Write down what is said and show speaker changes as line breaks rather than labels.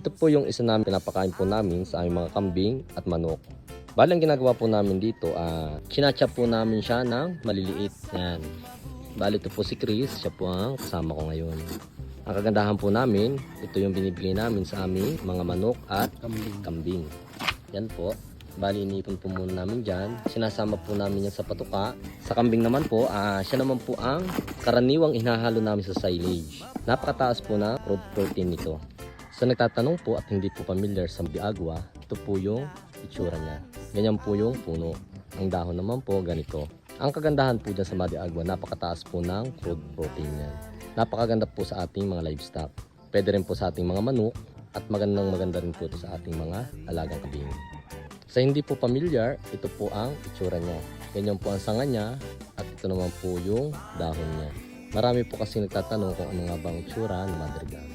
Ito po yung isa namin pinapakain po namin sa aming mga kambing at manok. Bali, ang ginagawa po namin dito, chinachop po namin siya ng maliliit. Yan. Bali, ito po si Chris, siya po ang kasama ko ngayon. Ang kagandahan po namin, ito yung binibigay namin sa aming mga manok at kambing. Yan po. Bali, inipon po muna namin dyan. Sinasama po namin yan sa patuka. Sa kambing naman po, siya naman po ang karaniwang hinahalo namin sa silage. Napakataas po na protein nito. Sa nagtatanong po at hindi po familiar sa Biagua, ito po yung itsura niya. Ganyan po yung puno. Ang dahon naman po ganito. Ang kagandahan po dyan sa Madi Agua, napakataas po ng crude protein niya. Napakaganda po sa ating mga livestock. Pwede rin po sa ating mga manok at maganda rin po ito sa ating mga alagang kambing. Sa hindi po familiar, ito po ang itsura niya. Ganyan po ang sanga niya at ito naman po yung dahon niya. Marami po kasi nagtatanong kung ano nga bang itsura ng madrigal.